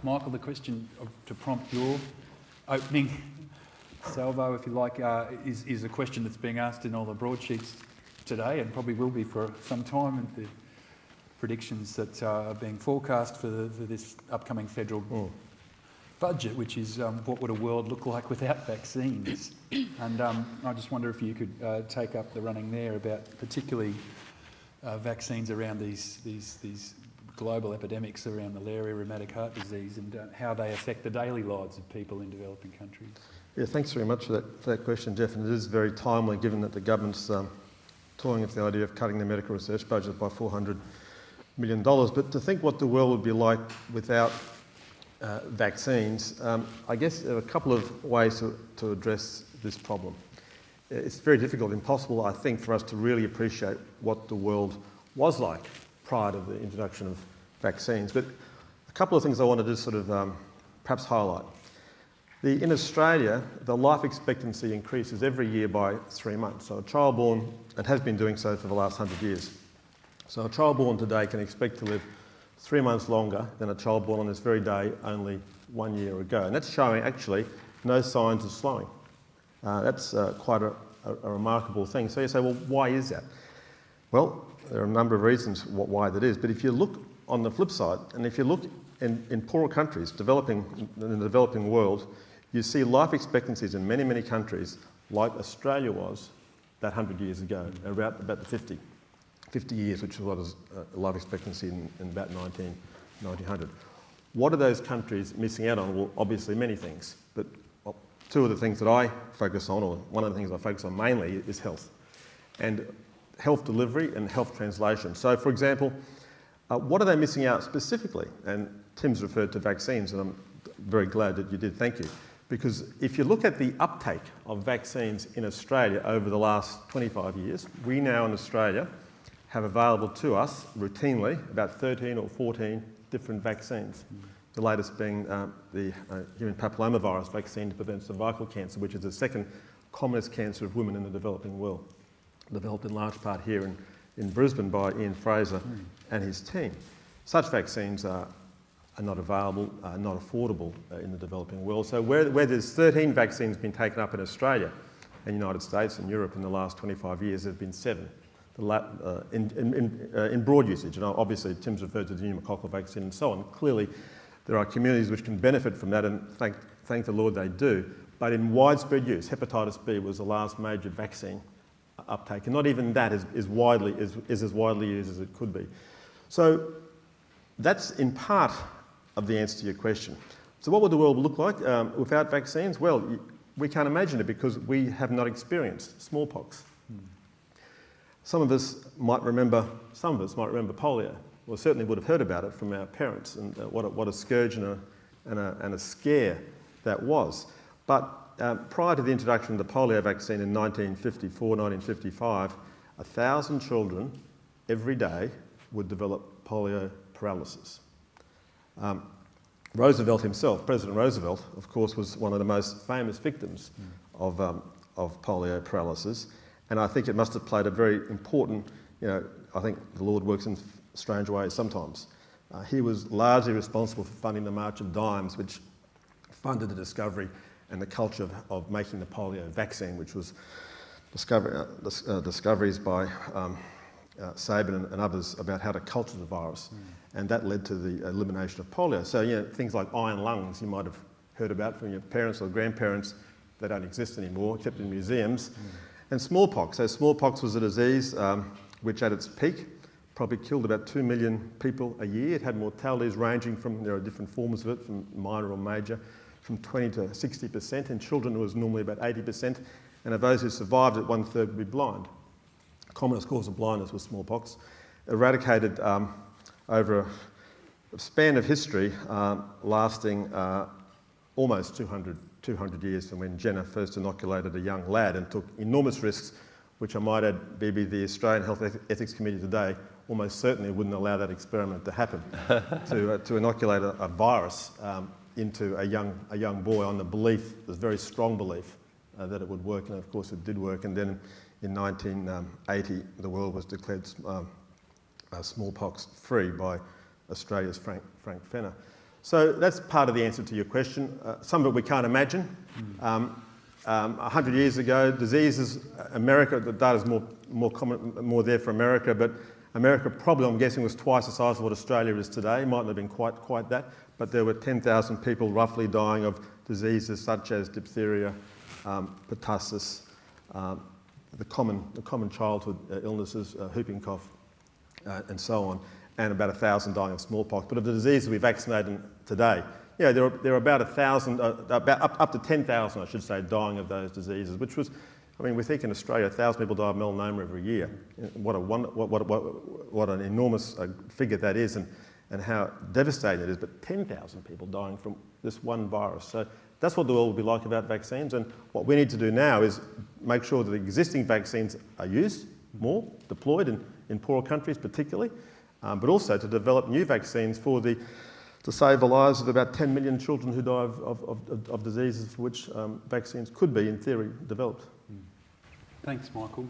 Michael, the question to prompt your opening salvo, if you like, is a question that's being asked in all the broadsheets today and probably will be for some time, and the predictions that are being forecast for this upcoming federal budget, which is what would a world look like without vaccines? And I just wonder if you could take up the running there about particularly vaccines around these global epidemics around malaria, rheumatic heart disease, and how they affect the daily lives of people in developing countries. Yeah, thanks very much for that question, Jeff, and it is very timely given that the government's toying with the idea of cutting the medical research budget by $400 million. But to think what the world would be like without vaccines, I guess there are a couple of ways to address this problem. It's very difficult, impossible, I think, for us to really appreciate what the world was like prior to the introduction of vaccines. But a couple of things I wanted to sort of perhaps highlight. In Australia, the life expectancy increases every year by 3 months. So a child born, and has been doing so for the last 100 years. So a child born today can expect to live 3 months longer than a child born on this very day only 1 year ago. And that's showing actually no signs of slowing. That's quite a remarkable thing. So you say, well, why is that? Well, there are a number of reasons why that is. But if you look on the flip side, and if you look in poorer countries, in the developing world, you see life expectancies in many, many countries, like Australia was that 100 years ago, about the 50 years, which was life expectancy in about 1900. What are those countries missing out on? Well, obviously many things, but two of the things that I focus on, or one of the things I focus on mainly, is health. And health delivery and health translation. So, for example, what are they missing out specifically? And Tim's referred to vaccines, and I'm very glad that you did, thank you. Because if you look at the uptake of vaccines in Australia over the last 25 years, we now in Australia have available to us routinely about 13 or 14 different vaccines. The latest being the human papillomavirus vaccine to prevent cervical cancer, which is the second commonest cancer of women in the developing world, developed in large part here in Brisbane by Ian Fraser and his team. Such vaccines are not available, not affordable in the developing world. So where there's 13 vaccines been taken up in Australia and United States and Europe in the last 25 years, there have been 7 in broad usage. And obviously Tim's referred to the pneumococcal vaccine and so on. Clearly there are communities which can benefit from that, and thank the Lord they do. But in widespread use, hepatitis B was the last major vaccine uptake, and not even that is as widely used as it could be. So that's in part of the answer to your question. So what would the world look like without vaccines? Well, we can't imagine it because we have not experienced smallpox. Some of us might remember polio. Well, certainly would have heard about it from our parents, and what a scourge and a scare that was. But prior to the introduction of the polio vaccine in 1954, 1955, 1,000 children every day would develop polio paralysis. Roosevelt himself, President Roosevelt, of course, was one of the most famous victims of polio paralysis, and I think it must have played a very important, I think the Lord works in strange ways sometimes. He was largely responsible for funding the March of Dimes, which funded the discovery and the culture of making the polio vaccine, which was discoveries by Sabin and others about how to culture the virus. And that led to the elimination of polio. So, things like iron lungs you might have heard about from your parents or grandparents, they don't exist anymore, except in museums. And smallpox. So smallpox was a disease which at its peak probably killed about 2 million people a year. It had mortalities ranging from, there are different forms of it, from minor or major, from 20 to 60%. In children it was normally about 80%. And of those who survived it, 1/3 would be blind. The commonest cause of blindness was smallpox. Eradicated over a span of history lasting almost 200 years from when Jenner first inoculated a young lad and took enormous risks, which I might add, maybe the Australian Health Ethics Committee today almost certainly wouldn't allow that experiment to happen, to inoculate a virus into a young boy on the belief, the very strong belief, that it would work, and of course it did work. And then in 1980, the world was declared smallpox free by Australia's Frank Fenner. So that's part of the answer to your question. Some of it we can't imagine. 100 years ago, diseases, America, the data's more common, more there for America, but America probably, I'm guessing, was twice the size of what Australia is today. It might not have been quite that, but there were 10,000 people roughly dying of diseases such as diphtheria, pertussis, the common childhood illnesses, whooping cough, and so on, and about 1,000 dying of smallpox. But of the diseases we vaccinate today, there are about 1,000, up to 10,000, I should say, dying of those diseases, which was, I mean, we think in Australia 1,000 people die of melanoma every year. What an enormous figure that is, and how devastating it is. But 10,000 people dying from this one virus. So that's what the world will be like about vaccines. And what we need to do now is make sure that the existing vaccines are used more, deployed in poorer countries particularly, but also to develop new vaccines to save the lives of about 10 million children who die of diseases for which vaccines could be, in theory, developed. Thanks, Michael.